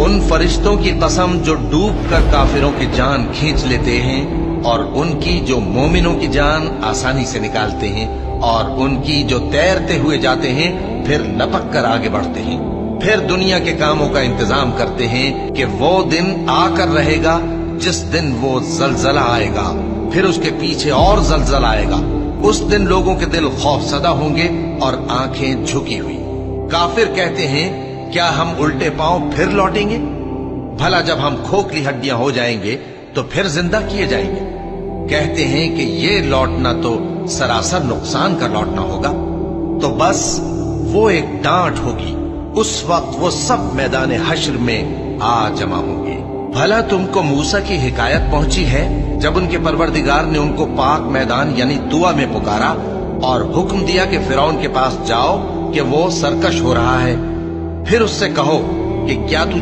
उन फरिश्तों की कसम जो डूब कर काफिरों की जान खींच लेते हैं, और उनकी जो मोमिनों की जान आसानी से निकालते हैं, और उनकी जो तैरते हुए जाते हैं फिर लपक कर आगे बढ़ते हैं। फिर दुनिया के कामों का इंतजाम करते हैं कि वो दिन आकर रहेगा जिस दिन वो जलजला आएगा, फिर उसके पीछे और जलजला आएगा। उस दिन लोगों के दिल खौफसदा होंगे और आंखें झुकी हुई। काफिर कहते हैं, क्या हम उल्टे पांव फिर लौटेंगे? भला जब हम खोखली हड्डियां हो जाएंगे तो फिर जिंदा किए जाएंगे? कहते हैं कि ये लौटना तो सरासर नुकसान का लौटना होगा। तो बस वो एक डांट होगी, उस वक्त वो सब मैदान हश्र में आ जमा होंगे। भला तुमको मूसा की हिकायत पहुंची है जब उनके परवरदिगार ने उनको पाक मैदान यानी तुआ में पुकारा और हुक्म दिया कि फिरौन के पास जाओ कि वो सरकश हो रहा है। फिर उससे कहो कि क्या तू